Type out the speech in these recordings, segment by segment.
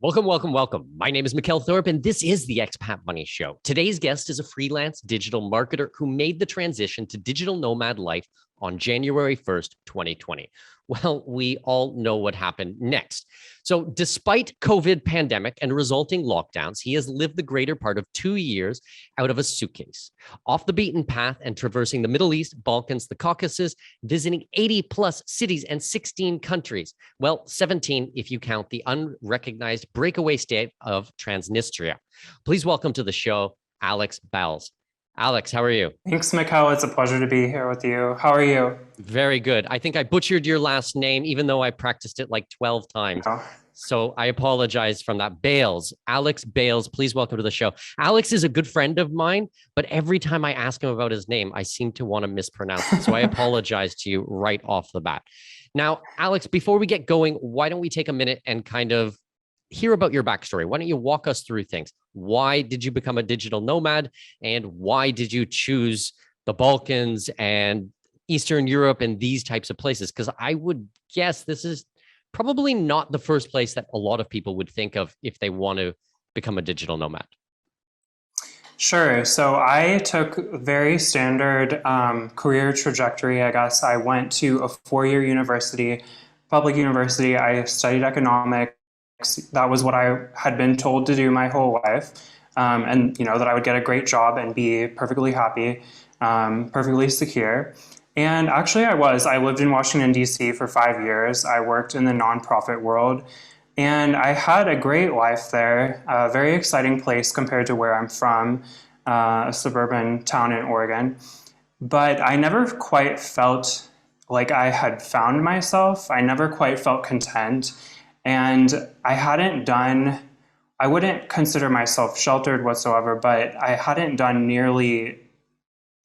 Welcome, welcome, welcome. My name is Mikkel Thorpe, and this is the Expat Money Show. Today's guest is a freelance digital marketer who made the transition to digital nomad life on January 1st, 2020. Well, we all know what happened next. So despite COVID pandemic and resulting lockdowns, he has lived the greater part of 2 years out of a suitcase, off the beaten path and traversing the Middle East, Balkans, the Caucasus, visiting 80 plus cities and 16 countries. Well, 17 if you count the unrecognized breakaway state of Transnistria. Please welcome to the show, Alex Bales. Alex, how are you? Thanks, Mikkel. It's a pleasure to be here with you. How are you? Very good. I think I butchered your last name, even though I practiced it like 12 times. Oh. So I apologize from that. Bales, Alex Bales, please welcome to the show. Alex is a good friend of mine, but every time I ask him about his name, I seem to want to mispronounce it. So I apologize to you right off the bat. Now, Alex, before we get going, why don't we take a minute and kind of hear about your backstory? Why don't you walk us through things? Why did you become a digital nomad? And why did you choose the Balkans and Eastern Europe and these types of places? Because I would guess this is probably not the first place that a lot of people would think of if they want to become a digital nomad. Sure. So I took a very standard career trajectory, I guess. I went to a four-year university, public university. I studied economics. That was what I had been told to do my whole life. And, that I would get a great job and be perfectly happy, perfectly secure. And actually I lived in Washington, D.C. for 5 years. I worked in the nonprofit world and I had a great life there, a very exciting place compared to where I'm from, a suburban town in Oregon. But I never quite felt like I had found myself. I never quite felt content. And I wouldn't consider myself sheltered whatsoever, but I hadn't done nearly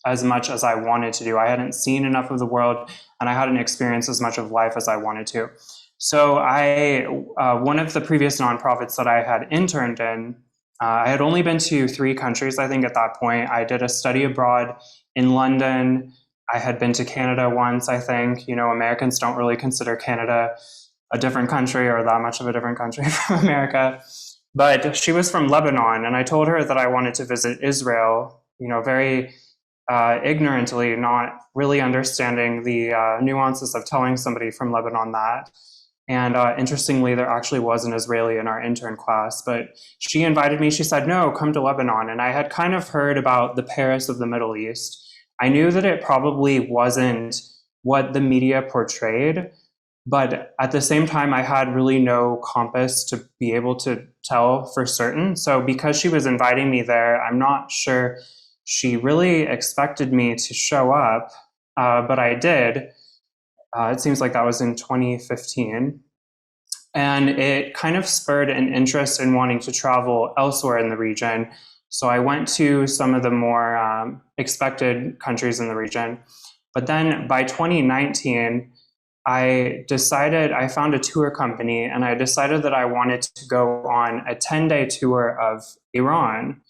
as much as I wanted to do. I hadn't seen enough of the world and I hadn't experienced as much of life as I wanted to. So one of the previous nonprofits that I had interned in, I had only been to 3 countries, I think, at that point. I did a study abroad in London. I had been to Canada once, I think. Americans don't really consider Canada a different country or that much of a different country from America. But she was from Lebanon, and I told her that I wanted to visit Israel, very ignorantly, not really understanding the nuances of telling somebody from Lebanon that. And interestingly, there actually was an Israeli in our intern class, but she invited me. She said, no, come to Lebanon. And I had kind of heard about the Paris of the Middle East. I knew that it probably wasn't what the media portrayed, but at the same time, I had really no compass to be able to tell for certain. So because she was inviting me there, I'm not sure she really expected me to show up, but I did. It seems like that was in 2015. And it kind of spurred an interest in wanting to travel elsewhere in the region. So I went to some of the more expected countries in the region. But then by 2019, I found a tour company and I decided that I wanted to go on a 10-day tour of Iran.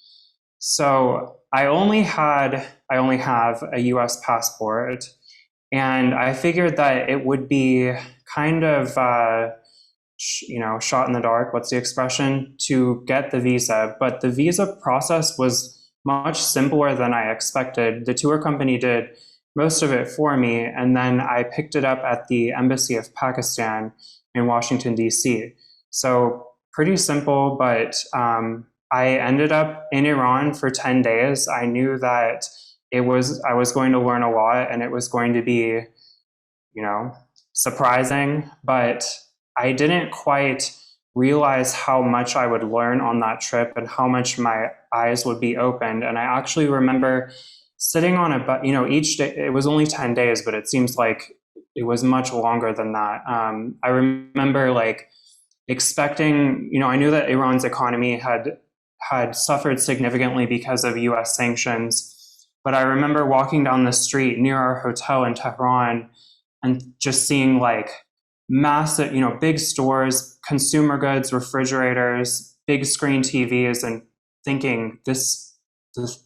So I only have a US passport, and I figured that it would be kind of, shot in the dark, what's the expression, to get the visa. But the visa process was much simpler than I expected. The tour company did most of it for me, and then I picked it up at the Embassy of Pakistan in Washington, D.C. So pretty simple, but I ended up in Iran for 10 days. I knew that I was going to learn a lot and it was going to be, surprising, but I didn't quite realize how much I would learn on that trip and how much my eyes would be opened. And I actually remember sitting on each day, it was only 10 days, but it seems like it was much longer than that. I remember expecting, I knew that Iran's economy had suffered significantly because of US sanctions. But I remember walking down the street near our hotel in Tehran and just seeing massive, big stores, consumer goods, refrigerators, big screen TVs, and thinking the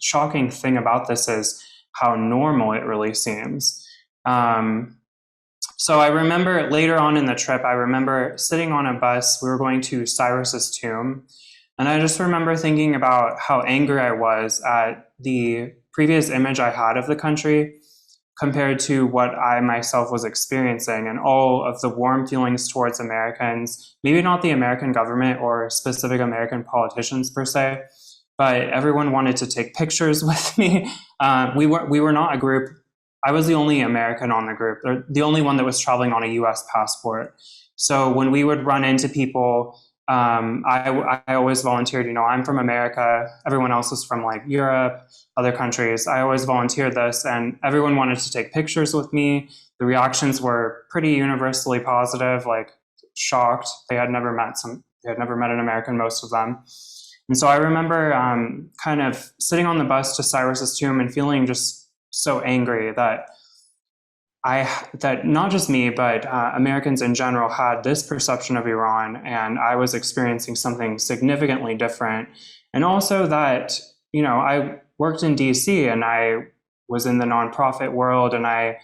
shocking thing about this is how normal it really seems. So I remember later on in the trip, I remember sitting on a bus. We were going to Cyrus's tomb. And I just remember thinking about how angry I was at the previous image I had of the country compared to what I myself was experiencing, and all of the warm feelings towards Americans, maybe not the American government or specific American politicians per se, but everyone wanted to take pictures with me. We were not a group. I was the only American on the group, or the only one that was traveling on a US passport. So when we would run into people, I always volunteered, I'm from America. Everyone else is from like Europe, other countries. I always volunteered this, and everyone wanted to take pictures with me. The reactions were pretty universally positive, like shocked. They had never met an American, most of them. And so I remember kind of sitting on the bus to Cyrus's tomb and feeling just so angry that not just me, but Americans in general had this perception of Iran, and I was experiencing something significantly different. And also that, I worked in DC and I was in the nonprofit world, and I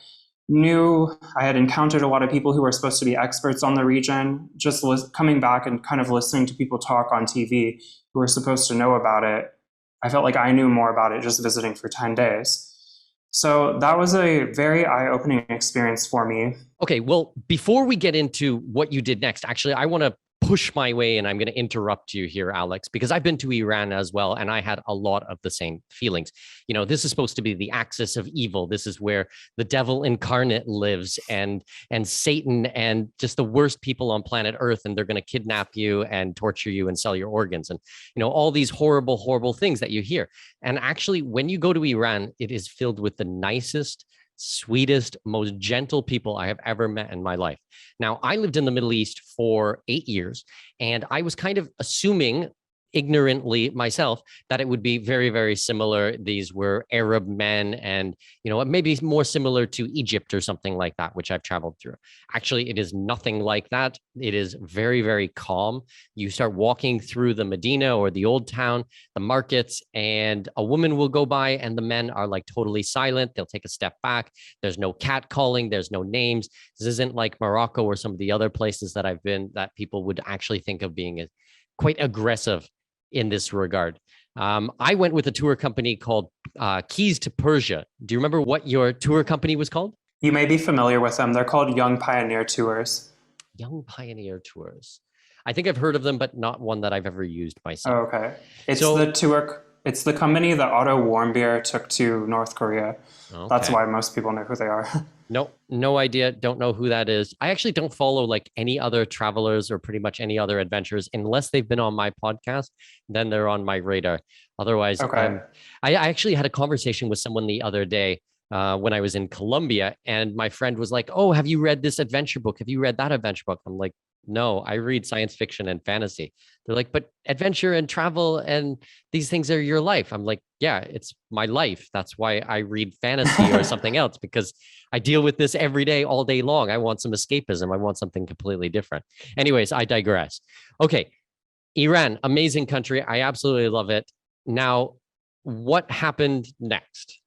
knew I had encountered a lot of people who were supposed to be experts on the region, just coming back and kind of listening to people talk on TV who were supposed to know about it. I felt like I knew more about it just visiting for 10 days. So that was a very eye-opening experience for me. Okay, well, before we get into what you did next, actually, I want to push my way, and I'm going to interrupt you here, Alex, because I've been to Iran as well, and I had a lot of the same feelings. This is supposed to be the axis of evil. This is where the devil incarnate lives, and Satan, and just the worst people on planet Earth, and they're going to kidnap you and torture you and sell your organs, and all these horrible, horrible things that you hear. And actually, when you go to Iran, it is filled with the nicest, sweetest, most gentle people I have ever met in my life. Now, I lived in the Middle East for 8 years, and I was kind of assuming ignorantly myself that it would be very, very similar. These were Arab men, and maybe more similar to Egypt or something like that, which I've traveled through. Actually, it is nothing like that. It is very, very calm. You start walking through the Medina or the old town, the markets, and a woman will go by, and the men are like totally silent. They'll take a step back. There's no cat calling. There's no names. This isn't like Morocco or some of the other places that I've been that people would actually think of being quite aggressive in this regard. I went with a tour company called Keys to Persia. Do you remember what your tour company was called? You may be familiar with them. They're called Young Pioneer Tours. Young Pioneer Tours. I think I've heard of them, but not one that I've ever used myself. Oh, okay. It's the company that Otto Warmbier took to North Korea. Okay. That's why most people know who they are. No idea. Don't know who that is. I actually don't follow like any other travelers or pretty much any other adventurers unless they've been on my podcast. Then they're on my radar. Otherwise, okay. I actually had a conversation with someone the other day when I was in Colombia, and my friend was like, "Oh, have you read this adventure book? Have you read that adventure book?" I'm like, "No, I read science fiction and fantasy." They're like, "But adventure and travel and these things are your life." I'm like, "Yeah, it's my life. That's why I read fantasy or something else, because I deal with this every day, all day long. I want some escapism. I want something completely different." Anyways, I digress. Okay. Iran, amazing country. I absolutely love it. Now, what happened next?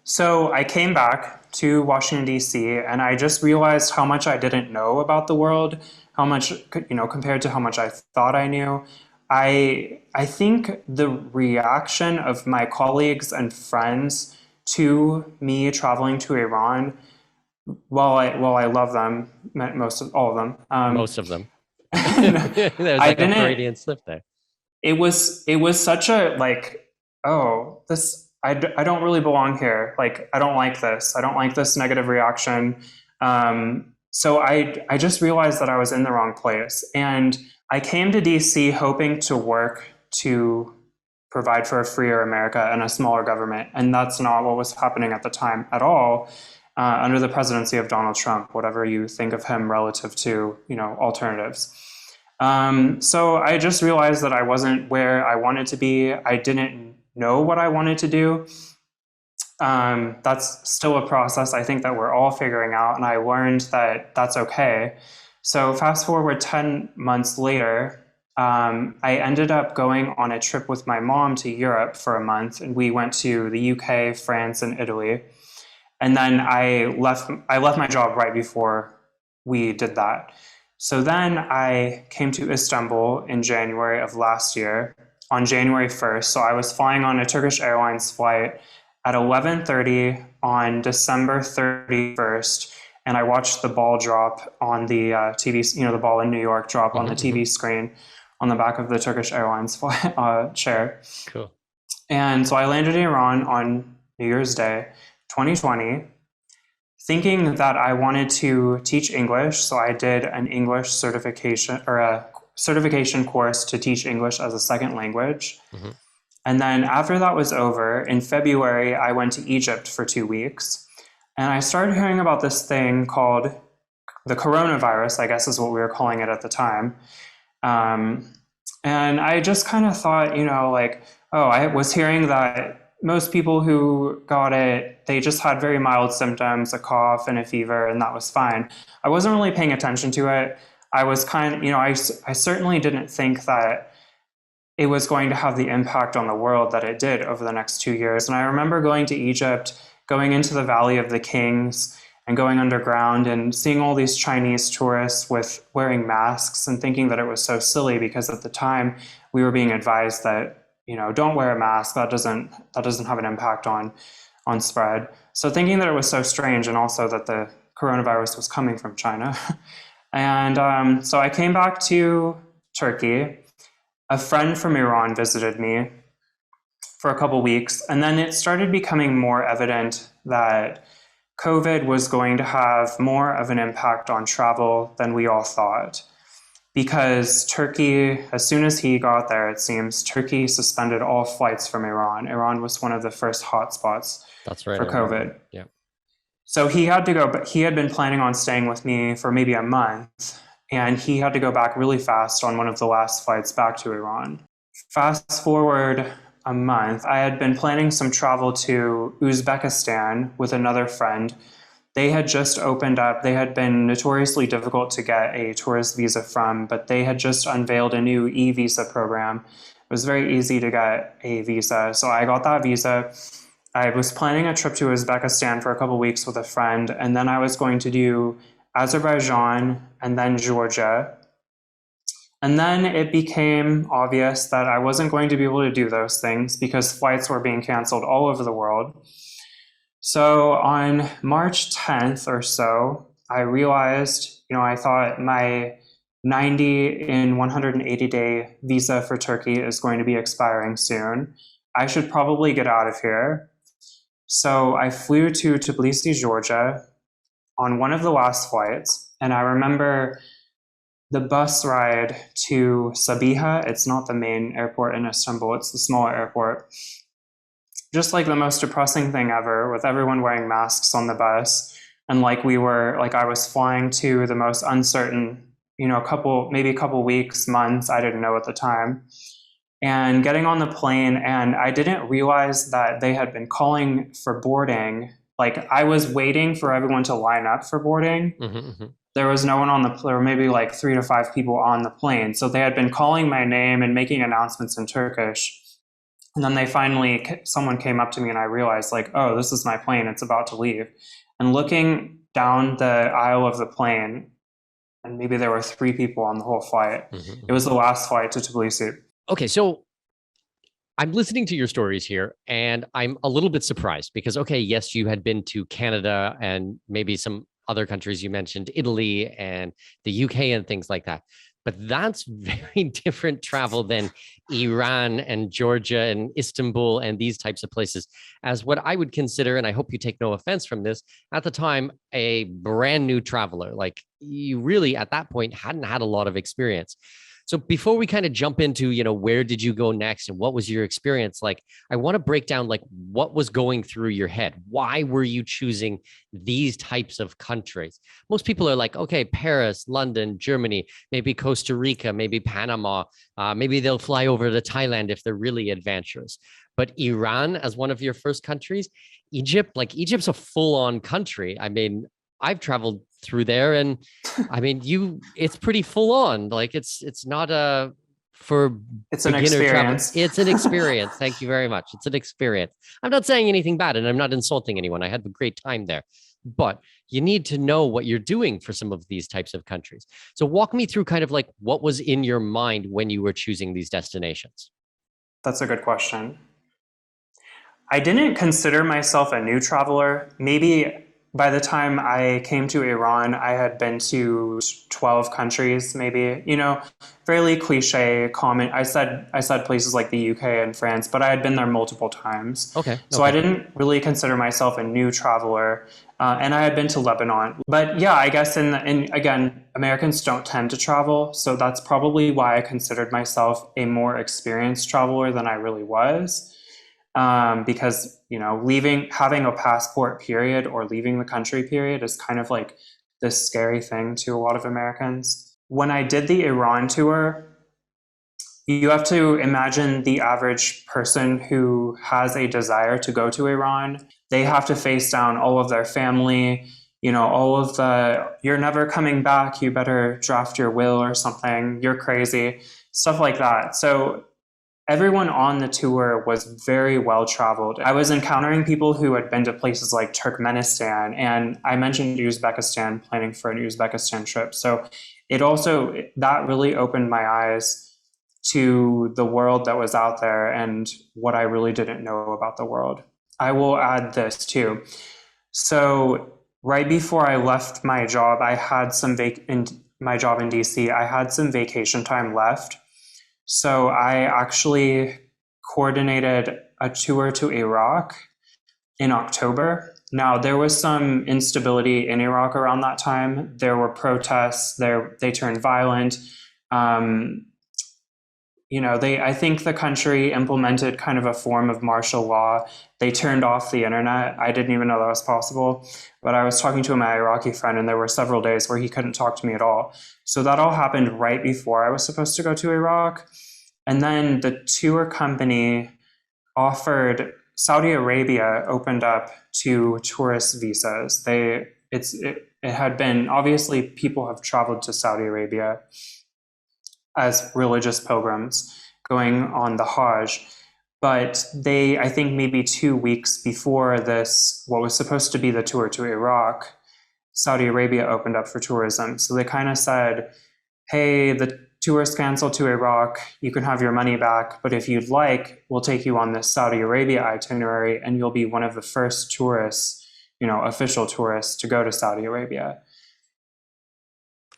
So I came back to Washington, D.C., and I just realized how much I didn't know about the world, how much, compared to how much I thought I knew. I think the reaction of my colleagues and friends to me traveling to Iran, while I love them, all of them. Most of them. There's like a Freudian slip there. It was such a I don't really belong here. Like, I don't like this. I don't like this negative reaction. So I just realized that I was in the wrong place. And I came to DC hoping to work to provide for a freer America and a smaller government. And that's not what was happening at the time at all, under the presidency of Donald Trump, whatever you think of him relative to, alternatives. So I just realized that I wasn't where I wanted to be. I didn't know what I wanted to do. That's still a process I think that we're all figuring out, and I learned that that's okay. So fast forward 10 months later, I ended up going on a trip with my mom to Europe for a month, and we went to the UK, France, and Italy. And then I left my job right before we did that. So then I came to Istanbul in January of last year, on January 1st. So I was flying on a Turkish Airlines flight at 11:30 on December 31st, and I watched the ball drop on the TV, the ball in New York drop on the TV screen on the back of the Turkish Airlines chair. Cool. And so I landed in Iran on New Year's Day, 2020, thinking that I wanted to teach English. So I did an English certification, or a certification course to teach English as a second language. And then after that was over, in February, I went to Egypt for 2 weeks. And I started hearing about this thing called the coronavirus, I guess is what we were calling it at the time. And I just kind of thought, I was hearing that most people who got it, they just had very mild symptoms, a cough and a fever, and that was fine. I wasn't really paying attention to it. I was I certainly didn't think that it was going to have the impact on the world that it did over the next 2 years. And I remember going to Egypt, going into the Valley of the Kings and going underground and seeing all these Chinese tourists with wearing masks and thinking that it was so silly, because at the time we were being advised that, don't wear a mask. That doesn't have an impact on spread. So thinking that it was so strange, and also that the coronavirus was coming from China. And so I came back to Turkey. A friend from Iran visited me for a couple weeks, and then it started becoming more evident that COVID was going to have more of an impact on travel than we all thought. Because Turkey, as soon as he got there, it seems, Turkey suspended all flights from Iran. Iran was one of the first hotspots for COVID. Yeah. So he had to go, but he had been planning on staying with me for maybe a month. And he had to go back really fast on one of the last flights back to Iran. Fast forward a month, I had been planning some travel to Uzbekistan with another friend. They had just opened up. They had been notoriously difficult to get a tourist visa from, but they had just unveiled a new e-visa program. It was very easy to get a visa. So I got that visa. I was planning a trip to Uzbekistan for a couple of weeks with a friend, and then I was going to do Azerbaijan and then Georgia. And then it became obvious that I wasn't going to be able to do those things because flights were being canceled all over the world. So on March 10th or so, I realized, I thought my 90 in 180 day visa for Turkey is going to be expiring soon. I should probably get out of here. So I flew to Tbilisi, Georgia on one of the last flights. And I remember the bus ride to Sabiha. It's not the main airport in Istanbul, it's the smaller airport. Just like the most depressing thing ever, with everyone wearing masks on the bus. And I was flying to the most uncertain, maybe a couple weeks, months, I didn't know at the time. And getting on the plane, and I didn't realize that they had been calling for boarding. I was waiting for everyone to line up for boarding. There was no one there were maybe 3 to 5 people on the plane. So they had been calling my name and making announcements in Turkish. And then someone came up to me and I realized oh, this is my plane. It's about to leave. And looking down the aisle of the plane, and maybe there were 3 people on the whole flight. It was the last flight to Tbilisi. Okay, so I'm listening to your stories here, and I'm a little bit surprised because, okay, yes, you had been to Canada and maybe some other countries. You mentioned Italy and the UK and things like that. But that's very different travel than Iran and Georgia and Istanbul and these types of places, as what I would consider, and I hope you take no offense from this, at the time, a brand new traveler. You really, at that point, hadn't had a lot of experience. So before we kind of jump into, where did you go next and what was your experience like, I want to break down what was going through your head. Why were you choosing these types of countries? Most people are okay, Paris, London, Germany, maybe Costa Rica, maybe Panama, maybe they'll fly over to Thailand if they're really adventurous. But Iran as one of your first countries, Egypt's a full-on country. I mean, I've traveled through there, and I mean, it's pretty full on. It's not for It's an beginner travel. experience. It's an experience. Thank you very much. It's an experience. I'm not saying anything bad and I'm not insulting anyone. I had a great time there. But you need to know what you're doing for some of these types of countries. So walk me through kind of like what was in your mind when you were choosing these destinations. That's a good question. I didn't consider myself a new traveler. Maybe by the time I came to Iran, I had been to 12 countries, maybe, fairly cliche, common. I said places like the UK and France, but I had been there multiple times. Okay. So I didn't really consider myself a new traveler. And I had been to Lebanon. But yeah, I guess again, Americans don't tend to travel. So that's probably why I considered myself a more experienced traveler than I really was. Because having a passport period or leaving the country period is kind of like this scary thing to a lot of Americans. When I did the Iran tour, you have to imagine the average person who has a desire to go to Iran. They have to face down all of their family, all of you're never coming back, you better draft your will or something, you're crazy, stuff like that. So everyone on the tour was very well traveled. I was encountering people who had been to places like Turkmenistan, and I mentioned Uzbekistan, planning for an Uzbekistan trip. So that really opened my eyes to the world that was out there and what I really didn't know about the world. I will add this too. So right before I left my job, I had my job in DC, I had some vacation time left. So I actually coordinated a tour to Iraq in October. Now, there was some instability in Iraq around that time. There were protests. They turned violent. I think the country implemented kind of a form of martial law. They turned off the internet. I didn't even know that was possible. But I was talking to my Iraqi friend, and there were several days where he couldn't talk to me at all. So that all happened right before I was supposed to go to Iraq. And then the tour company Saudi Arabia opened up to tourist visas. It had been, obviously people have traveled to Saudi Arabia as religious pilgrims going on the Hajj. But I think maybe 2 weeks before this, what was supposed to be the tour to Iraq, Saudi Arabia opened up for tourism. So they kind of said, hey, the tour's canceled to Iraq, you can have your money back, but if you'd like, we'll take you on this Saudi Arabia itinerary and you'll be one of the first tourists, official tourists to go to Saudi Arabia.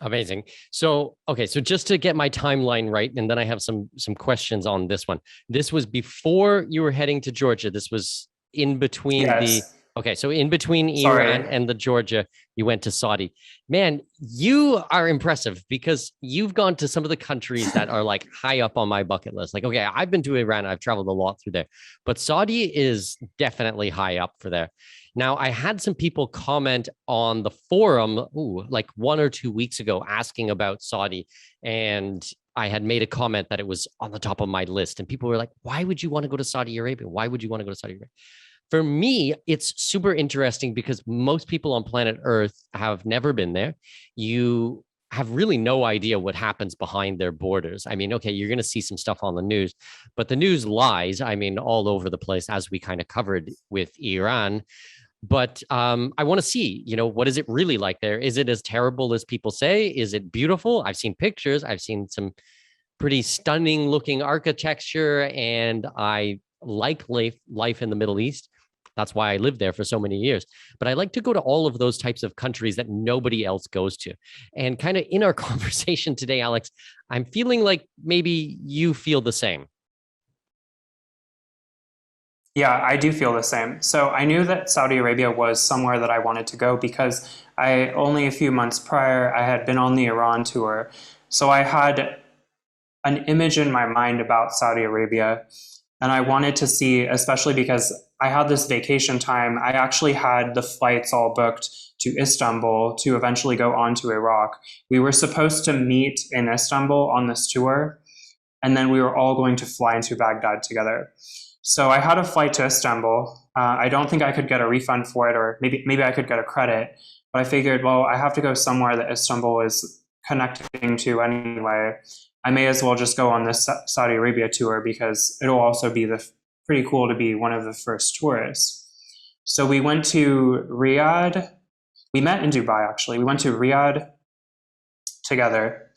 Amazing. So, okay. So just to get my timeline right, and then I have some questions on this one. This was before you were heading to Georgia. This was in between Yes. Okay. So in between Iran and the Georgia, you went to Saudi. Man, you are impressive because you've gone to some of the countries that are like high up on my bucket list. Like, okay, I've been to Iran. I've traveled a lot through there, but Saudi is definitely high up for there. Now, I had some people comment on the forum, like 1 or 2 weeks ago, asking about Saudi. And I had made a comment that it was on the top of my list. And people were like, why would you want to go to Saudi Arabia? Why would you want to go to Saudi Arabia? For me, it's super interesting because most people on planet Earth have never been there. You have really no idea what happens behind their borders. I mean, okay, you're going to see some stuff on the news, but the news lies, all over the place, as we kind of covered with Iran. But I want to see, what is it really like there? Is it as terrible as people say? Is it beautiful? I've seen pictures. I've seen some pretty stunning looking architecture, and I like life in the Middle East. That's why I lived there for so many years. But I like to go to all of those types of countries that nobody else goes to. And kind of in our conversation today, Alex, I'm feeling like maybe you feel the same. Yeah, I do feel the same. So I knew that Saudi Arabia was somewhere that I wanted to go because only a few months prior, I had been on the Iran tour. So I had an image in my mind about Saudi Arabia. And I wanted to see, especially because I had this vacation time, I actually had the flights all booked to Istanbul to eventually go on to Iraq. We were supposed to meet in Istanbul on this tour, and then we were all going to fly into Baghdad together. So I had a flight to Istanbul. I don't think I could get a refund for it, or maybe I could get a credit. But I figured, well, I have to go somewhere that Istanbul is connecting to anyway. I may as well just go on this Saudi Arabia tour because it'll also be pretty cool to be one of the first tourists. So we went to Riyadh. We met in Dubai, actually. We went to Riyadh together.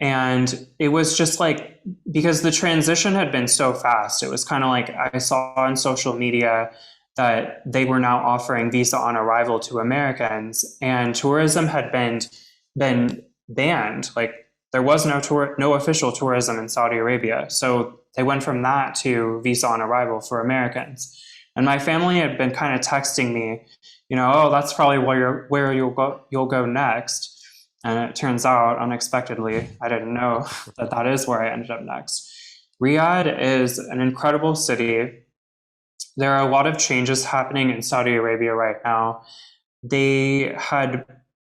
And it was just like, because the transition had been so fast, it was kind of like I saw on social media that they were now offering visa on arrival to Americans, and tourism had been banned. Like there was no official tourism in Saudi Arabia. So they went from that to visa on arrival for Americans. And my family had been kind of texting me, oh, that's probably where you'll go next. And it turns out, unexpectedly, I didn't know that is where I ended up next. Riyadh is an incredible city. There are a lot of changes happening in Saudi Arabia right now. They had,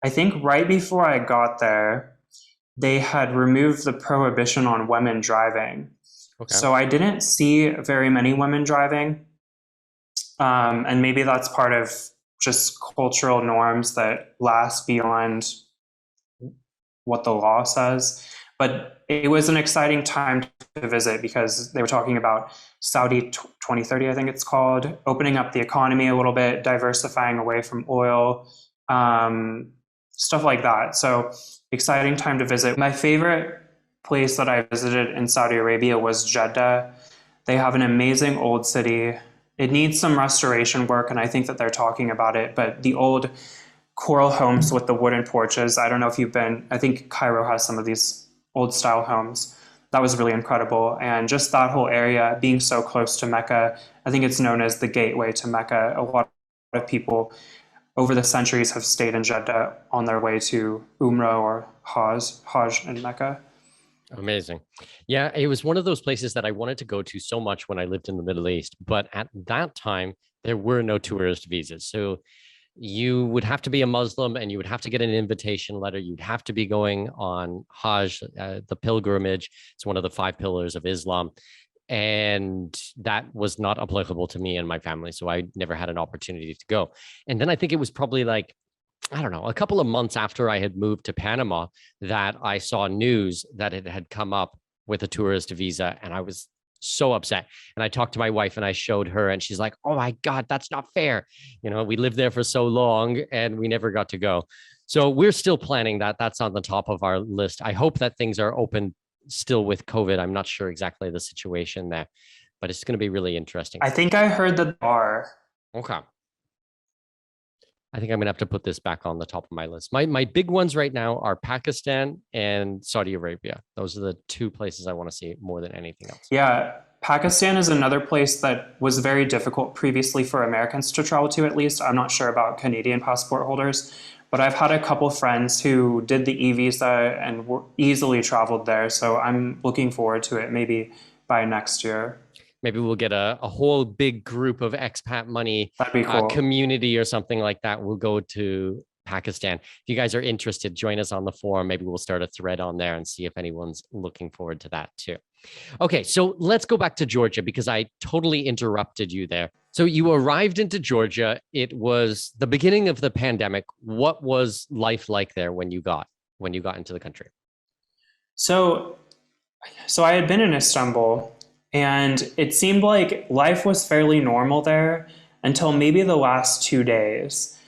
I think right before I got there, they had removed the prohibition on women driving. Okay. So I didn't see very many women driving. And maybe that's part of just cultural norms that last beyond what the law says. But it was an exciting time to visit because they were talking about Saudi 2030, I think it's called, opening up the economy a little bit, diversifying away from oil, stuff like that. So exciting time to visit. My favorite place that I visited in Saudi Arabia was Jeddah. They have an amazing old city. It needs some restoration work, and I think that they're talking about it, but the old coral homes with the wooden porches, I don't know if you've been, I think Cairo has some of these old style homes. That was really incredible. And just that whole area being so close to Mecca, I think it's known as the gateway to Mecca. A lot of people over the centuries have stayed in Jeddah on their way to Umrah or Hajj in Mecca. Amazing. Yeah, it was one of those places that I wanted to go to so much when I lived in the Middle East. But at that time, there were no tourist visas. So you would have to be a Muslim and you would have to get an invitation letter. You'd have to be going on Hajj, the pilgrimage. It's one of the 5 pillars of Islam. And that was not applicable to me and my family. So I never had an opportunity to go. And then I think it was probably like, I don't know, a couple of months after I had moved to Panama that I saw news that it had come up with a tourist visa. And I was so upset. And I talked to my wife and I showed her and she's like, oh my God, that's not fair. We lived there for so long and we never got to go. So we're still planning that. That's on the top of our list. I hope that things are open still with COVID. I'm not sure exactly the situation there, but it's going to be really interesting. I think I heard that they are. Okay. I think I'm going to have to put this back on the top of my list. My big ones right now are Pakistan and Saudi Arabia. Those are the 2 places I want to see more than anything else. Yeah, Pakistan is another place that was very difficult previously for Americans to travel to, at least. I'm not sure about Canadian passport holders, but I've had a couple friends who did the e-visa and easily traveled there. So I'm looking forward to it maybe by next year. Maybe we'll get a whole big group of expat money cool. Community or something like that. We'll go to Pakistan. If you guys are interested, join us on the forum. Maybe we'll start a thread on there and see if anyone's looking forward to that too. Okay, so let's go back to Georgia because I totally interrupted you there. So you arrived into Georgia. It was the beginning of the pandemic. What was life like there when you got into the country? So I had been in Istanbul. And it seemed like life was fairly normal there until maybe the last 2 days.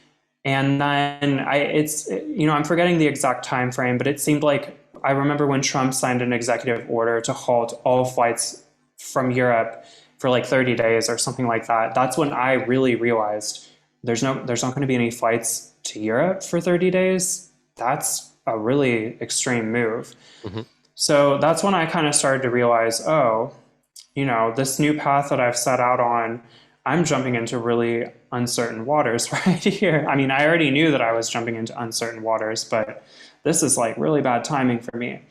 And then I'm forgetting the exact time frame, but it seemed like I remember when Trump signed an executive order to halt all flights from Europe for like 30 days or something like that. That's when I really realized there's not going to be any flights to Europe for 30 days. That's a really extreme move. Mm-hmm. So that's when I kind of started to realize, this new path that I've set out on, I'm jumping into really uncertain waters right here. I mean, I already knew that I was jumping into uncertain waters, but this is like really bad timing for me.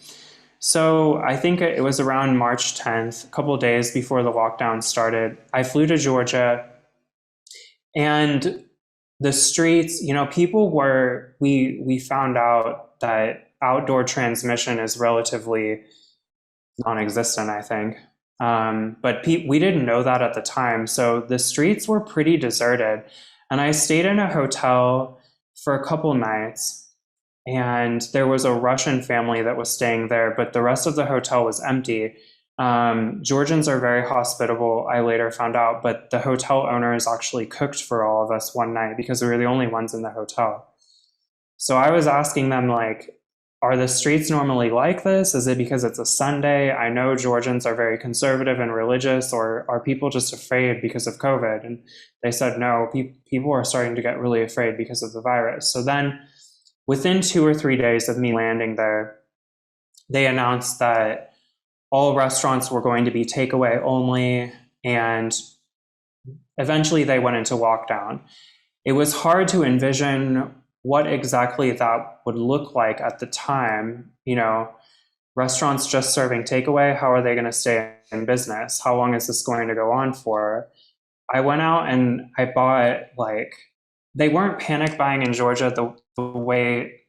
So I think it was around March 10th, a couple of days before the lockdown started, I flew to Georgia, and the streets, we found out that outdoor transmission is relatively non-existent, I think. But we didn't know that at the time. So the streets were pretty deserted. And I stayed in a hotel for a couple nights. and there was a Russian family that was staying there, but the rest of the hotel was empty. Georgians are very hospitable, I later found out, but the hotel owners actually cooked for all of us one night because we were the only ones in the hotel. So I was asking them, like, are the streets normally like this? Is it because it's a Sunday? I know Georgians are very conservative and religious, or are people just afraid because of COVID? And they said, no, people are starting to get really afraid because of the virus. So then within 2 or 3 days of me landing there, they announced that all restaurants were going to be takeaway only, and eventually they went into lockdown. It was hard to envision what exactly that would look like at the time. You know, restaurants just serving takeaway, how are they going to stay in business? How long is this going to go on for? I went out and I bought, like, they weren't panic buying in Georgia the way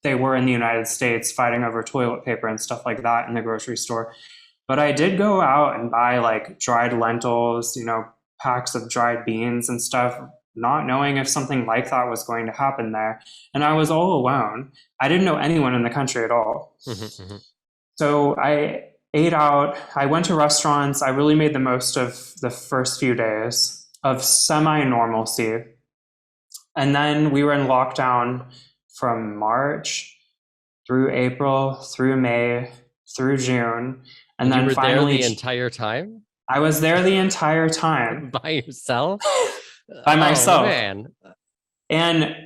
they were in the United States, fighting over toilet paper and stuff like that in the grocery store. But I did go out and buy like dried lentils, you know, packs of dried beans and stuff, not knowing if something like that was going to happen there. And I was all alone. I didn't know anyone in the country at all. So I ate out. I went to restaurants. I really made the most of the first few days of semi-normalcy. And then we were in lockdown from March through April, through May, through June. And then you were finally, there the entire time? I was there the entire time. By yourself? By myself. Oh, man. And,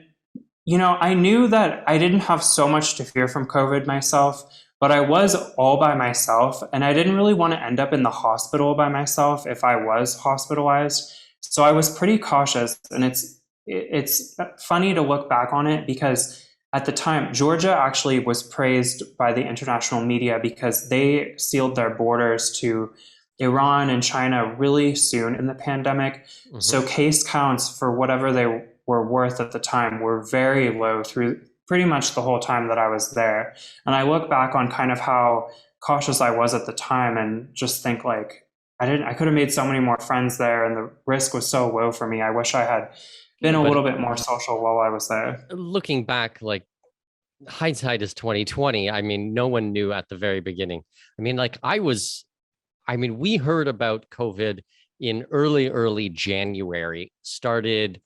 you know, I knew that I didn't have so much to fear from COVID myself, but I was all by myself. And I didn't really want to end up in the hospital by myself if I was hospitalized. So I was pretty cautious. And it's funny to look back on it because at the time, Georgia actually was praised by the international media because they sealed their borders to Iran and China really soon in the pandemic. So case counts, for whatever they were worth at the time, were very low through pretty much the whole time that I was there. And I look back on kind of how cautious I was at the time and just think, like, I could have made so many more friends there, and the risk was so low for me. I wish I had been a little bit more social while I was there. Looking back, like, hindsight is 2020. I mean, no one knew at the very beginning. I mean, like, we heard about COVID in early January, started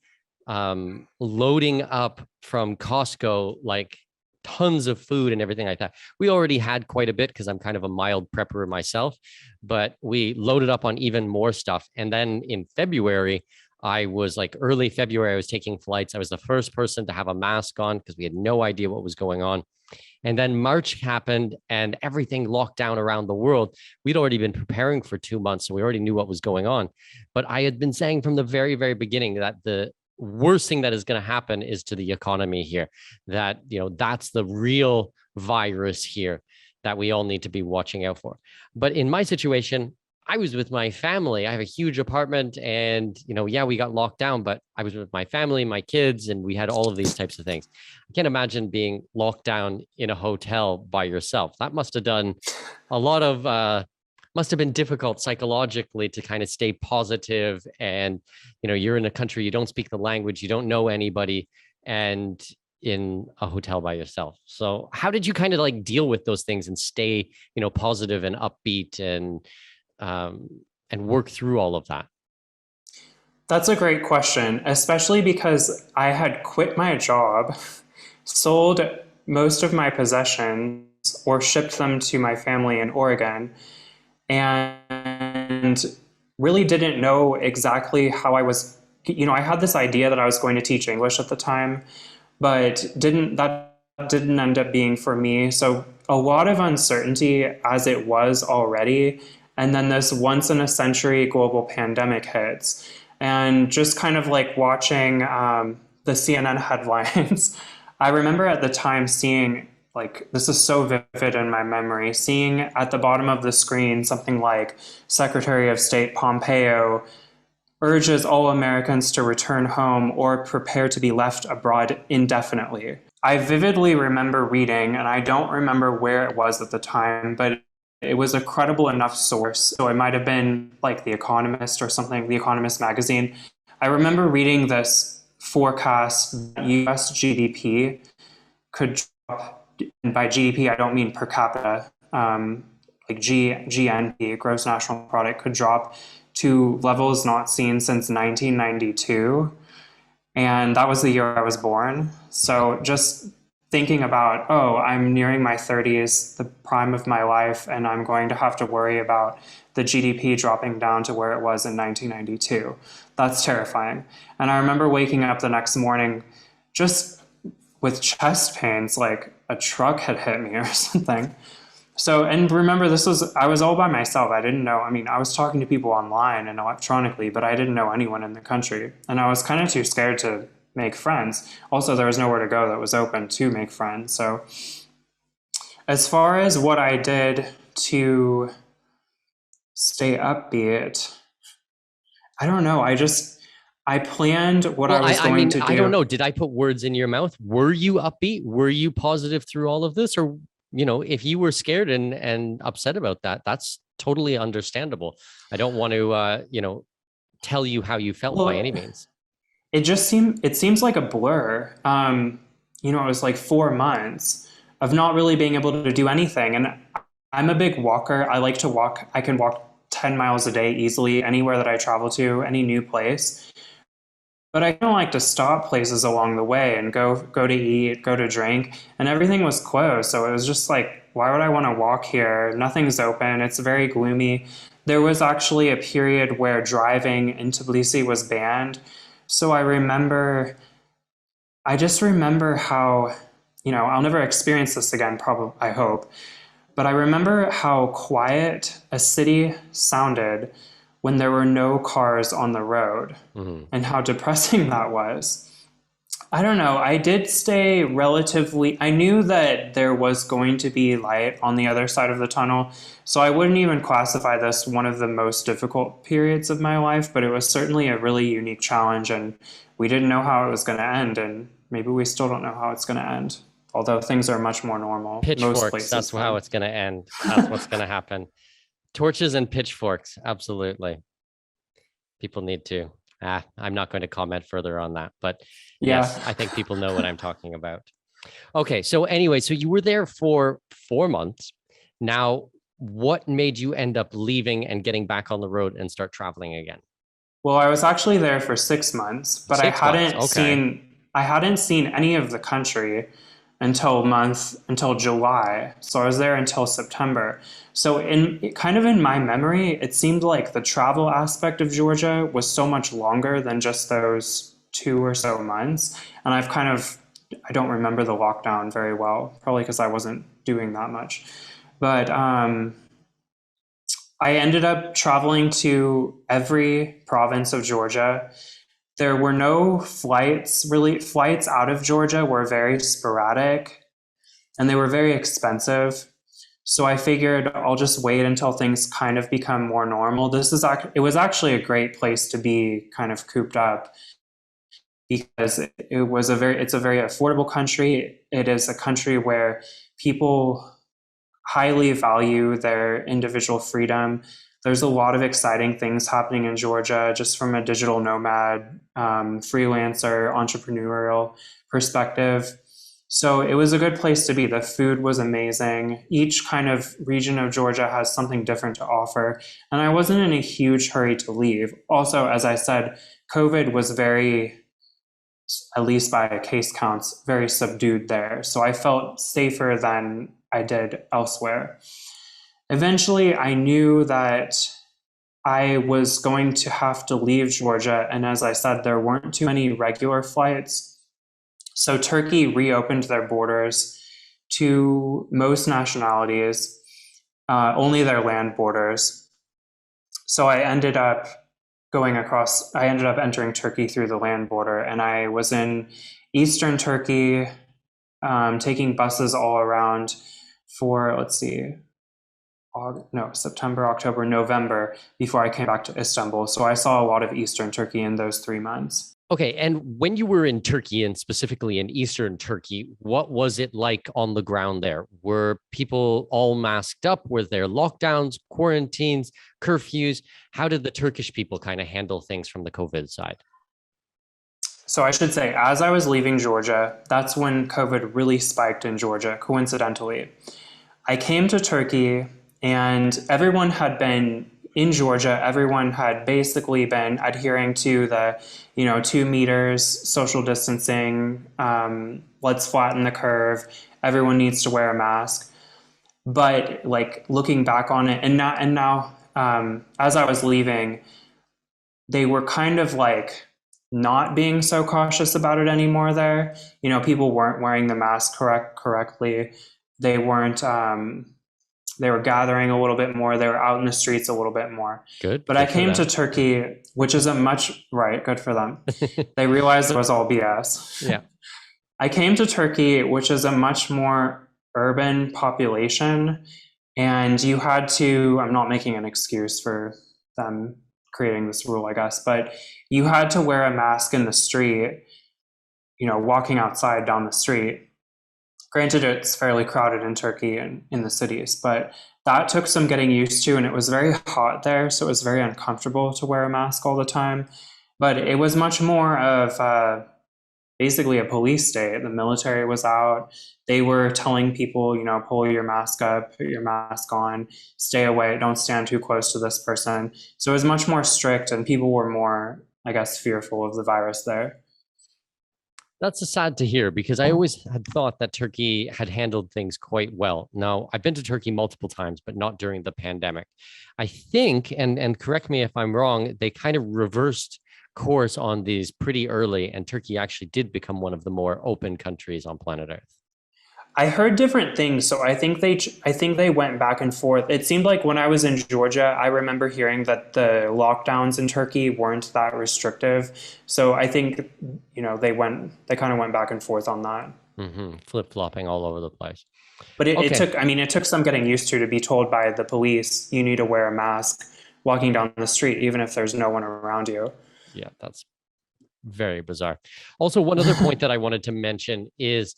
loading up from Costco, like tons of food and everything like that. We already had quite a bit because I'm kind of a mild prepper myself, but we loaded up on even more stuff. And then in February, early February, I was taking flights. I was the first person to have a mask on because we had no idea what was going on. And then March happened and everything locked down around the world. We'd already been preparing for 2 months, so we already knew what was going on. But I had been saying from the very, very beginning that the worst thing that is going to happen is to the economy here, that, you know, that's the real virus here that we all need to be watching out for. But in my situation, I was with my family. I have a huge apartment and, you know, yeah, we got locked down, but I was with my family, my kids, and we had all of these types of things. I can't imagine being locked down in a hotel by yourself. That must have done a lot of, must have been difficult psychologically to kind of stay positive. And, you know, you're in a country, you don't speak the language, you don't know anybody, and in a hotel by yourself. So how did you kind of like deal with those things and stay, you know, positive and upbeat and work through all of that? That's a great question, especially because I had quit my job, sold most of my possessions, or shipped them to my family in Oregon, and really didn't know exactly how I was. You know, I had this idea that I was going to teach English at the time, but that didn't end up being for me. So a lot of uncertainty as it was already. And then this once in a century global pandemic hits. And just kind of like watching the CNN headlines, I remember at the time seeing, like, this is so vivid in my memory, seeing at the bottom of the screen something like Secretary of State Pompeo urges all Americans to return home or prepare to be left abroad indefinitely. I vividly remember reading, and I don't remember where it was at the time, but it was a credible enough source. So it might have been like The Economist or something, The Economist magazine. I remember reading this forecast that US GDP could and by GDP, I don't mean per capita, like GNP, gross national product, could drop to levels not seen since 1992. And that was the year I was born. So just thinking about, oh, I'm nearing my 30s, the prime of my life, and I'm going to have to worry about the GDP dropping down to where it was in 1992. That's terrifying. And I remember waking up the next morning just with chest pains, like a truck had hit me or something. So, and remember, I was all by myself. I didn't know, I mean, I was talking to people online and electronically, but I didn't know anyone in the country. And I was kind of too scared to make friends. Also, there was nowhere to go that was open to make friends. So as far as what I did to stay upbeat, I don't know. I planned what I was going to do. I don't know. Did I put words in your mouth? Were you upbeat? Were you positive through all of this? Or, if you were scared and upset about that, that's totally understandable. I don't want to, tell you how you felt by any means. It seems like a blur. It was like 4 months of not really being able to do anything. And I'm a big walker. I like to walk. I can walk 10 miles a day easily anywhere that I travel to, any new place. But I don't like to stop places along the way and go to eat, go to drink, and everything was closed. So it was just like, why would I want to walk here? Nothing's open. It's very gloomy. There was actually a period where driving in Tbilisi was banned. So I just remember how, I'll never experience this again, probably, I hope. But I remember how quiet a city sounded when there were no cars on the road, and how depressing that was. I don't know. I did stay I knew that there was going to be light on the other side of the tunnel. So I wouldn't even classify this one of the most difficult periods of my life, but it was certainly a really unique challenge, and we didn't know how it was going to end. And maybe we still don't know how it's going to end, although things are much more normal. Pitchforks, that's how it's going to end. That's what's going to happen. Torches and pitchforks, absolutely. People need to. I'm not going to comment further on that, but yes, I think people know what I'm talking about. Okay, so anyway, so you were there for 4 months. Now, what made you end up leaving and getting back on the road and start traveling again? Well, I was actually there for 6 months, but I hadn't seen any of the country until July. So I was there until September. So in my memory, it seemed like the travel aspect of Georgia was so much longer than just those 2 or so months. And I don't remember the lockdown very well, probably because I wasn't doing that much. But I ended up traveling to every province of Georgia. There were no flights, really. Flights out of Georgia were very sporadic, and they were very expensive. So I figured I'll just wait until things kind of become more normal. It was actually a great place to be kind of cooped up, because it's a very affordable country. It is a country where people highly value their individual freedom. There's a lot of exciting things happening in Georgia, just from a digital nomad, freelancer, entrepreneurial perspective. So it was a good place to be. The food was amazing. Each kind of region of Georgia has something different to offer. And I wasn't in a huge hurry to leave. Also, as I said, COVID was very, at least by case counts, very subdued there. So I felt safer than I did elsewhere. Eventually, I knew that I was going to have to leave Georgia. And as I said, there weren't too many regular flights. So Turkey reopened their borders to most nationalities, only their land borders. So I ended up entering Turkey through the land border, and I was in Eastern Turkey, taking buses all around for, September, October, November, before I came back to Istanbul. So I saw a lot of Eastern Turkey in those 3 months. Okay. And when you were in Turkey, and specifically in Eastern Turkey, what was it like on the ground there? Were people all masked up? Were there lockdowns, quarantines, curfews? How did the Turkish people kind of handle things from the COVID side? So I should say, as I was leaving Georgia, that's when COVID really spiked in Georgia, coincidentally. I came to Turkey and everyone had been in Georgia, everyone had basically been adhering to the, 2 meters, social distancing, let's flatten the curve, everyone needs to wear a mask. But like looking back on it, and now, as I was leaving, they were kind of like not being so cautious about it anymore there. People weren't wearing the mask correctly. They weren't, they were gathering a little bit more. They were out in the streets a little bit more. But I came to Turkey, which isn't much, right? Good for them. They realized it was all BS. Yeah. I came to Turkey, which is a much more urban population. And you had to, I'm not making an excuse for them creating this rule, I guess, but you had to wear a mask in the street, walking outside down the street. Granted, it's fairly crowded in Turkey and in the cities, but that took some getting used to, and it was very hot there, so it was very uncomfortable to wear a mask all the time. But it was much more of basically a police state. The military was out. They were telling people, pull your mask up, put your mask on, stay away, don't stand too close to this person. So it was much more strict, and people were more, I guess, fearful of the virus there. That's sad to hear because I always had thought that Turkey had handled things quite well. Now, I've been to Turkey multiple times, but not during the pandemic. I think, and correct me if I'm wrong, they kind of reversed course on these pretty early, and Turkey actually did become one of the more open countries on planet Earth. I heard different things, so I think they went back and forth. It seemed like when I was in Georgia, I remember hearing that the lockdowns in Turkey weren't that restrictive. So I think they kind of went back and forth on that. Flip-flopping all over the place. But it took some getting used to be told by the police you need to wear a mask walking down the street, even if there's no one around you. Yeah, that's very bizarre. Also, one other point that I wanted to mention is,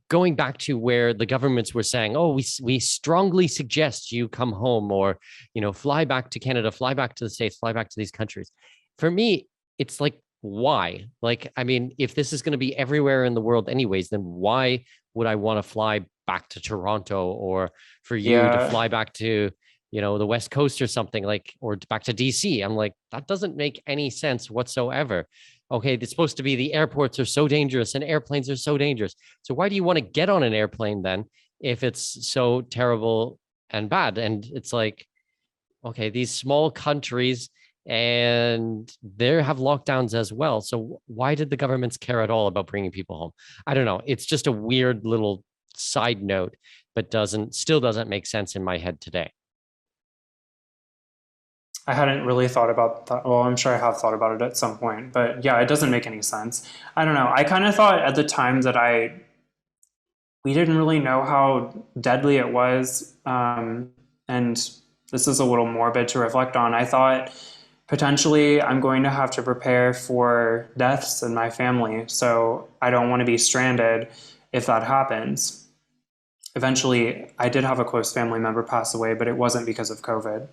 going back to where the governments were saying, oh, we strongly suggest you come home or, fly back to Canada, fly back to the States, fly back to these countries. For me, it's like, why? Like, I mean, if this is going to be everywhere in the world anyways, then why would I want to fly back to Toronto or for you to fly back to, the West Coast or something like, or back to DC? I'm like, that doesn't make any sense whatsoever. Okay, it's supposed to be the airports are so dangerous and airplanes are so dangerous. So why do you want to get on an airplane then if it's so terrible and bad? And it's like, okay, these small countries and they have lockdowns as well. So why did the governments care at all about bringing people home? I don't know. It's just a weird little side note, but still doesn't make sense in my head today. I hadn't really thought about that. Well, I'm sure I have thought about it at some point, but yeah, it doesn't make any sense. I don't know. I kind of thought at the time that we didn't really know how deadly it was. And this is a little morbid to reflect on. I thought potentially I'm going to have to prepare for deaths in my family. So I don't want to be stranded if that happens. Eventually, I did have a close family member pass away, but it wasn't because of COVID.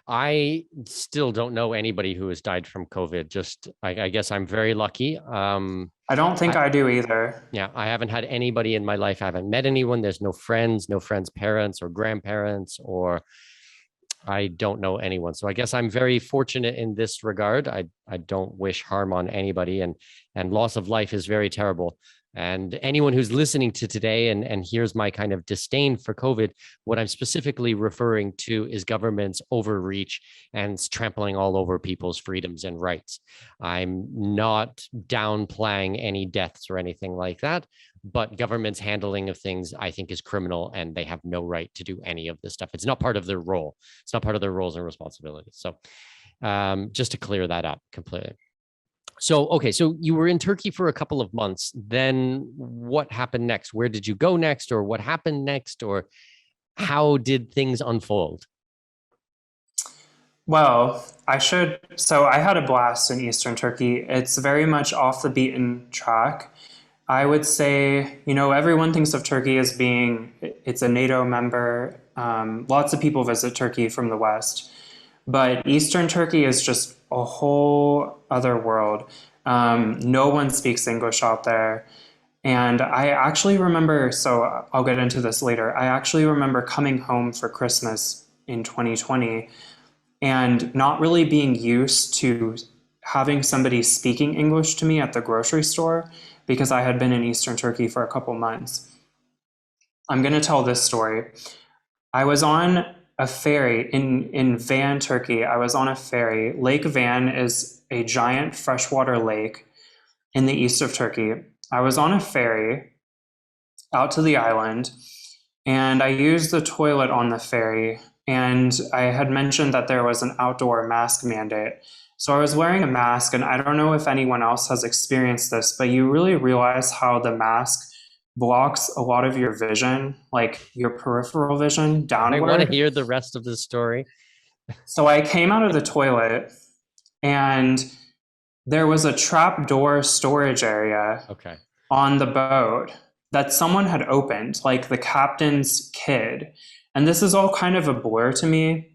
I still don't know anybody who has died from COVID. I guess I'm very lucky. I don't think I do either. Yeah, I haven't had anybody in my life. I haven't met anyone. There's no friends' parents or grandparents, or I don't know anyone. So I guess I'm very fortunate in this regard. I don't wish harm on anybody, and loss of life is very terrible. And anyone who's listening to today and hears my kind of disdain for COVID, what I'm specifically referring to is government's overreach and trampling all over people's freedoms and rights. I'm not downplaying any deaths or anything like that, but government's handling of things I think is criminal, and they have no right to do any of this stuff. It's not part of their role. It's not part of their roles and responsibilities. So just to clear that up completely. So, okay, so you were in Turkey for a couple of months. Then what happened next? Where did you go next, or what happened next, or how did things unfold? Well, so I had a blast in Eastern Turkey. It's very much off the beaten track. I would say, everyone thinks of Turkey as it's a NATO member. Lots of people visit Turkey from the West. But Eastern Turkey is just a whole other world. No one speaks English out there. And I actually remember, so I'll get into this later. I actually remember coming home for Christmas in 2020 and not really being used to having somebody speaking English to me at the grocery store because I had been in Eastern Turkey for a couple months. I'm going to tell this story. I was on a ferry in Van, Turkey. I was on a ferry. Lake Van is a giant freshwater lake in the east of Turkey. I was on a ferry out to the island, and I used the toilet on the ferry, and I had mentioned that there was an outdoor mask mandate. So I was wearing a mask, and I don't know if anyone else has experienced this, but you really realize how the mask blocks a lot of your vision, like your peripheral vision downward. I want to hear the rest of the story. So I came out of the toilet, and there was a trapdoor storage area on the boat that someone had opened, like the captain's kid. And this is all kind of a blur to me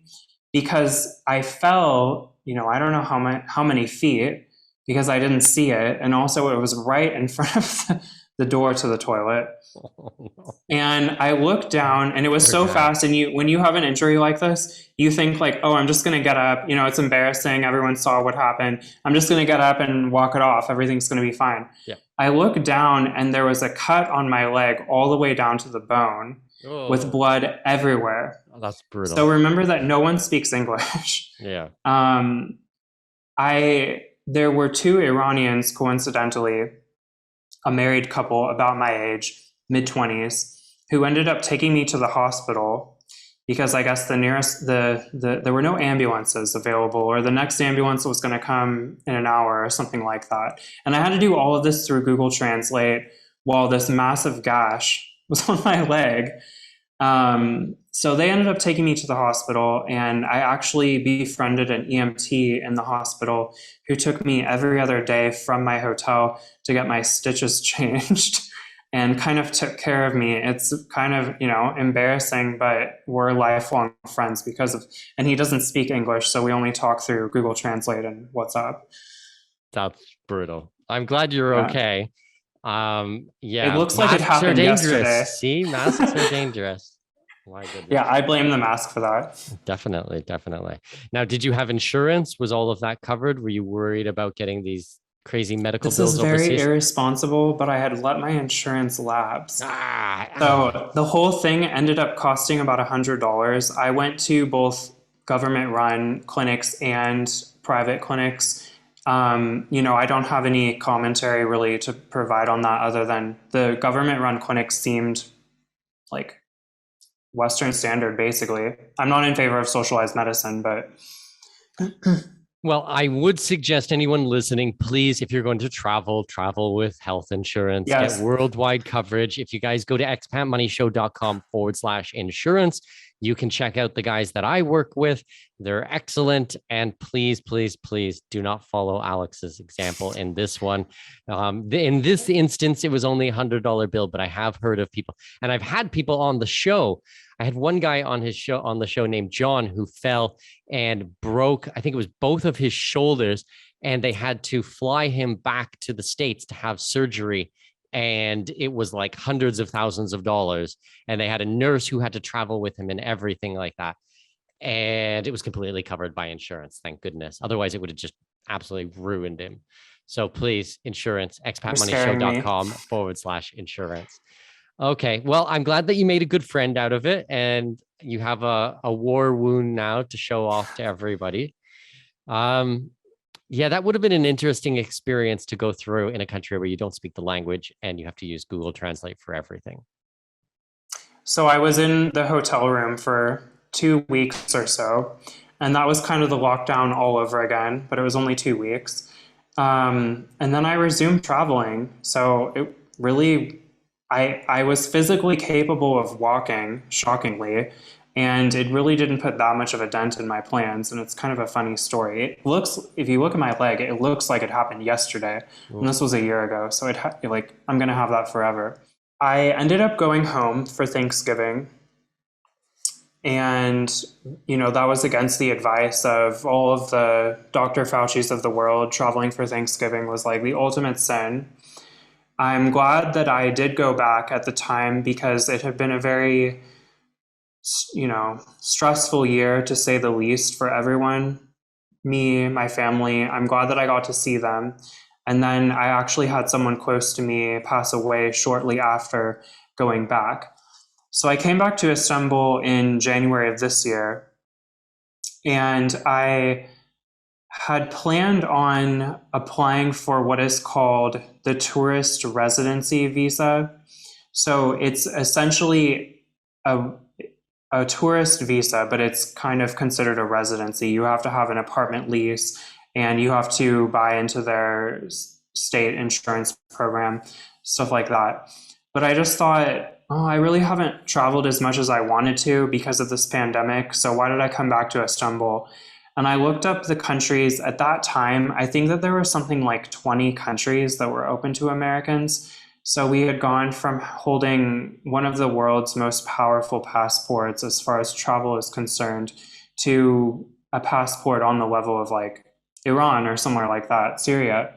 because I fell, I don't know how many feet because I didn't see it. And also it was right in front of the door to the toilet. Oh, no. And I looked down, and it was so fast. And when you have an injury like this, you think like, oh, I'm just going to get up. It's embarrassing. Everyone saw what happened. I'm just going to get up and walk it off. Everything's going to be fine. Yeah. I looked down, and there was a cut on my leg all the way down to the bone with blood everywhere. Oh, that's brutal. So remember that no one speaks English. Yeah. There were two Iranians, coincidentally, a married couple about my age, mid-20s, who ended up taking me to the hospital because I guess there were no ambulances available, or the next ambulance was going to come in an hour or something like that. And I had to do all of this through Google Translate while this massive gash was on my leg. So they ended up taking me to the hospital, and I actually befriended an EMT in the hospital who took me every other day from my hotel to get my stitches changed and kind of took care of me. It's kind of, embarrassing, but we're lifelong friends and he doesn't speak English, so we only talk through Google Translate and WhatsApp. That's brutal. I'm glad you're okay. It looks like it happened yesterday. See, masks are dangerous. My goodness. Yeah, I blame the mask for that. Definitely. Now, did you have insurance? Was all of that covered? Were you worried about getting these crazy medical bills overseas? This is very irresponsible, but I had let my insurance lapse. So the whole thing ended up costing about $100. I went to both government-run clinics and private clinics. I don't have any commentary really to provide on that other than the government-run clinics seemed like Western standard, basically. I'm not in favor of socialized medicine, but... Well, I would suggest anyone listening, please, if you're going to travel with health insurance, get worldwide coverage. If you guys go to expatmoneyshow.com/insurance, you can check out the guys that I work with. They're excellent. And please, please, please do not follow Alex's example in this one. In this instance, it was only $100 bill, but I have heard of people, and I've had people on the show. I had one guy on the show named John who fell and broke, I think it was both of his shoulders, and they had to fly him back to the States to have surgery. And it was like hundreds of thousands of dollars. And they had a nurse who had to travel with him and everything like that. And it was completely covered by insurance, thank goodness. Otherwise, it would have just absolutely ruined him. So please, insurance, expatmoneyshow.com/insurance. Okay, well, I'm glad that you made a good friend out of it, and you have a war wound now to show off to everybody. Yeah, that would have been an interesting experience to go through in a country where you don't speak the language and you have to use Google Translate for everything. So I was in the hotel room for 2 weeks or so, and that was kind of the lockdown all over again, but it was only 2 weeks. And then I resumed traveling. So it really... I was physically capable of walking, shockingly, and it really didn't put that much of a dent in my plans. And it's kind of a funny story. If you look at my leg, it looks like it happened yesterday. Ooh. And this was a year ago. So I'm going to have that forever. I ended up going home for Thanksgiving. And, that was against the advice of all of the Dr. Fauci's of the world. Traveling for Thanksgiving was like the ultimate sin. I'm glad that I did go back at the time because it had been a very, stressful year to say the least for everyone. Me, my family. I'm glad that I got to see them. And then I actually had someone close to me pass away shortly after going back. So I came back to Istanbul in January of this year, and I had planned on applying for what is called the tourist residency visa. So it's essentially a tourist visa, but it's kind of considered a residency. You have to have an apartment lease and you have to buy into their state insurance program, stuff like that. But I just thought, I really haven't traveled as much as I wanted to because of this pandemic. So why did I come back to Istanbul? And I looked up the countries at that time. I think that there were something like 20 countries that were open to Americans. So we had gone from holding one of the world's most powerful passports as far as travel is concerned to a passport on the level of like Iran or somewhere like that, Serbia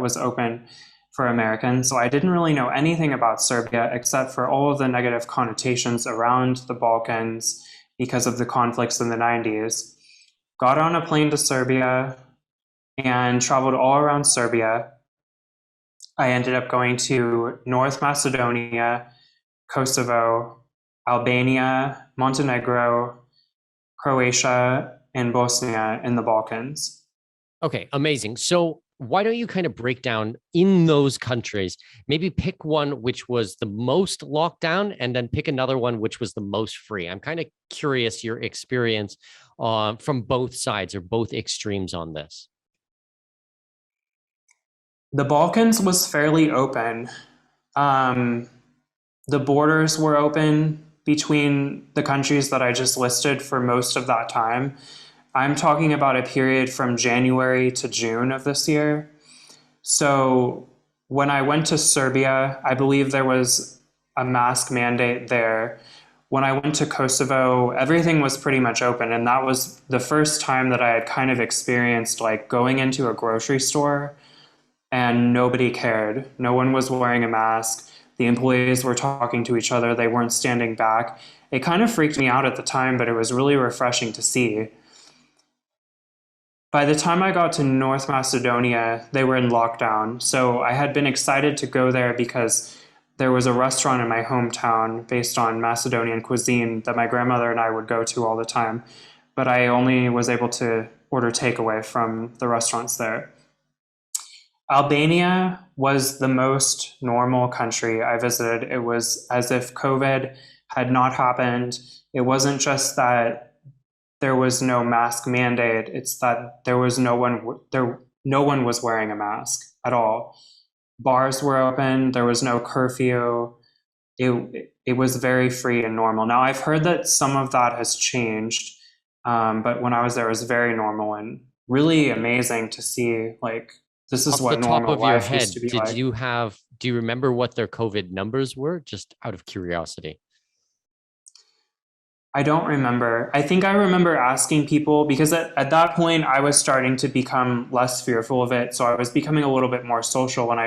was open for Americans. So I didn't really know anything about Serbia except for all of the negative connotations around the Balkans because of the conflicts in the 90s. Got on a plane to Serbia and traveled all around Serbia. I ended up going to North Macedonia, Kosovo, Albania, Montenegro, Croatia, and Bosnia in the Balkans. Okay, amazing. So why don't you kind of break down in those countries, maybe pick one which was the most locked down and then pick another one which was the most free. I'm kind of curious your experience from both sides or both extremes on this. The Balkans was fairly open. The borders were open between the countries that I just listed for most of that time. I'm talking about a period from January to June of this year. So when I went to Serbia, I believe there was a mask mandate there. When I went to Kosovo, everything was pretty much open. And that was the first time that I had kind of experienced like going into a grocery store and nobody cared. No one was wearing a mask. The employees were talking to each other. They weren't standing back. It kind of freaked me out at the time, but it was really refreshing to see. By the time I got to North Macedonia, they were in lockdown. So I had been excited to go there because there was a restaurant in my hometown based on Macedonian cuisine that my grandmother and I would go to all the time. But I only was able to order takeaway from the restaurants there. Albania was the most normal country I visited. It was as if COVID had not happened. It wasn't just that there was no mask mandate. It's that there was no one was wearing a mask at all. Bars were open. There was no curfew. It was very free and normal. Now I've heard that some of that has changed, but when I was there, it was very normal and really amazing to see. Like this is what normal life used to be like. Do you remember what their COVID numbers were? Just out of curiosity. I don't remember. I think I remember asking people because at that point I was starting to become less fearful of it. So I was becoming a little bit more social and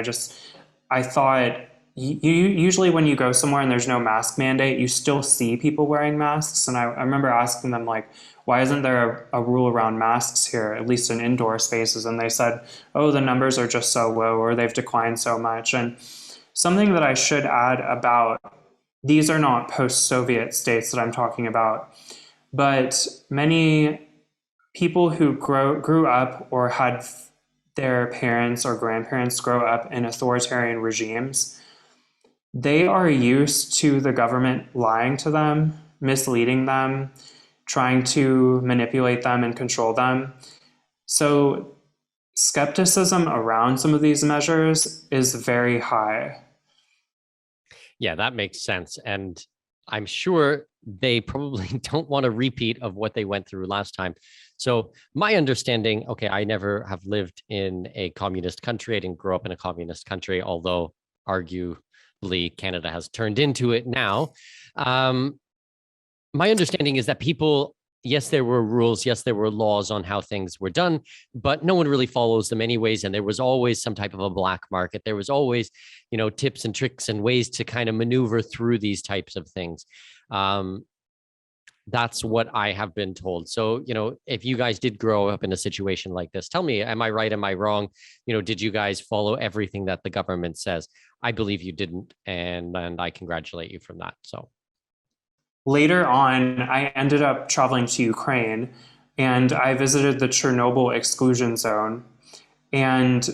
I thought usually when you go somewhere and there's no mask mandate, you still see people wearing masks. And I remember asking them like, why isn't there a rule around masks here, at least in indoor spaces? And they said, oh, the numbers are just so low or they've declined so much. And something that I should add about these are not post-Soviet states that I'm talking about, but many people who grew up or had their parents or grandparents grow up in authoritarian regimes, they are used to the government lying to them, misleading them, trying to manipulate them and control them. So skepticism around some of these measures is very high. Yeah, that makes sense. And I'm sure they probably don't want a repeat of what they went through last time. So my understanding, okay, I never have lived in a communist country. I didn't grow up in a communist country, although argue Canada has turned into it now. My understanding is that people, yes, there were rules, yes, there were laws on how things were done, but no one really follows them anyways. And there was always some type of a black market. There was always, tips and tricks and ways to kind of maneuver through these types of things. That's what I have been told. So, if you guys did grow up in a situation like this, tell me, am I right? Am I wrong? Did you guys follow everything that the government says? I believe you didn't. And I congratulate you from that. So later on, I ended up traveling to Ukraine and I visited the Chernobyl exclusion zone. And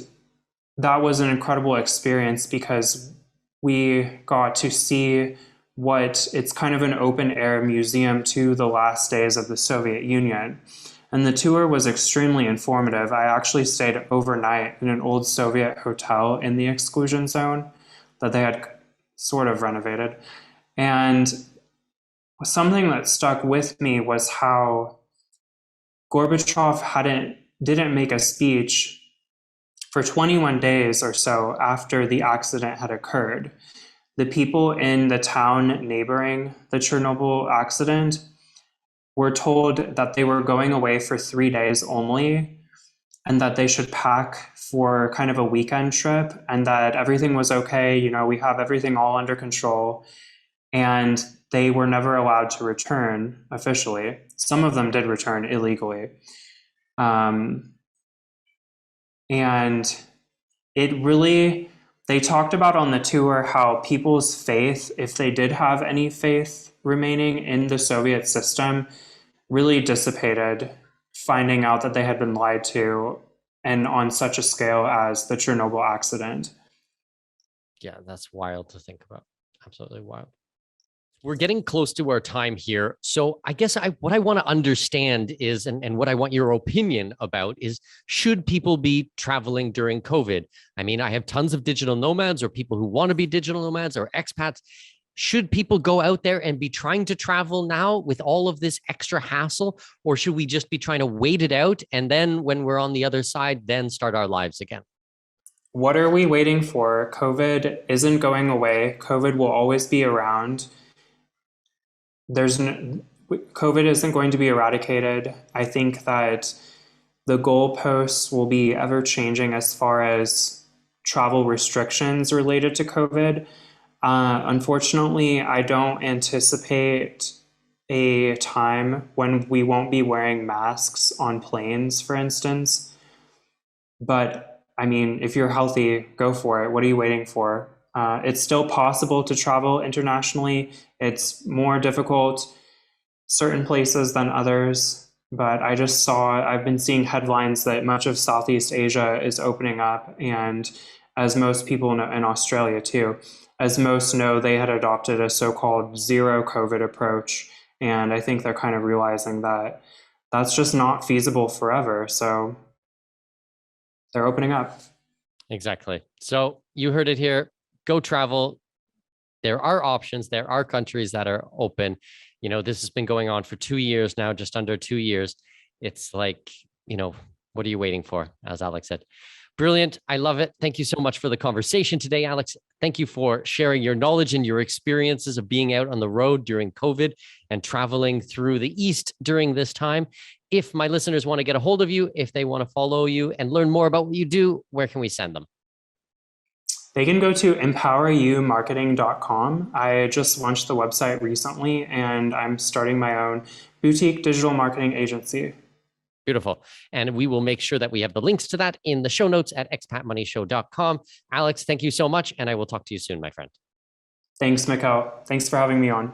that was an incredible experience because we got to see it's kind of an open air museum to the last days of the Soviet Union. And the tour was extremely informative. I actually stayed overnight in an old Soviet hotel in the exclusion zone that they had sort of renovated. And something that stuck with me was how Gorbachev didn't make a speech for 21 days or so after the accident had occurred. The people in the town neighboring the Chernobyl accident were told that they were going away for 3 days only and that they should pack for kind of a weekend trip and that everything was okay. We have everything all under control. And they were never allowed to return officially. Some of them did return illegally. And they talked about on the tour how people's faith, if they did have any faith remaining in the Soviet system, really dissipated, finding out that they had been lied to, and on such a scale as the Chernobyl accident. Yeah, that's wild to think about. Absolutely wild. We're getting close to our time here. So I guess what I want to understand is, and what I want your opinion about is, should people be traveling during COVID? I mean, I have tons of digital nomads or people who want to be digital nomads or expats. Should people go out there and be trying to travel now with all of this extra hassle? Or should we just be trying to wait it out and then when we're on the other side, then start our lives again? What are we waiting for? COVID isn't going away. COVID will always be around. COVID isn't going to be eradicated. I think that the goalposts will be ever changing as far as travel restrictions related to COVID. Unfortunately, I don't anticipate a time when we won't be wearing masks on planes, for instance. But I mean, if you're healthy, go for it. What are you waiting for? It's still possible to travel internationally. It's more difficult certain places than others, but I've been seeing headlines that much of Southeast Asia is opening up, and as most people know, in Australia too, as most know, they had adopted a so-called zero COVID approach, and I think they're kind of realizing that that's just not feasible forever, so they're opening up. Exactly. So you heard it here. Go travel. There are options. There are countries that are open. This has been going on for 2 years now, just under 2 years. It's like, what are you waiting for? As Alex said. Brilliant. I love it. Thank you so much for the conversation today, Alex. Thank you for sharing your knowledge and your experiences of being out on the road during COVID and traveling through the East during this time. If my listeners want to get a hold of you, if they want to follow you and learn more about what you do, where can we send them? They can go to empoweryoumarketing.com. I just launched the website recently, and I'm starting my own boutique digital marketing agency. Beautiful. And we will make sure that we have the links to that in the show notes at expatmoneyshow.com. Alex, thank you so much. And I will talk to you soon, my friend. Thanks, Mikkel. Thanks for having me on.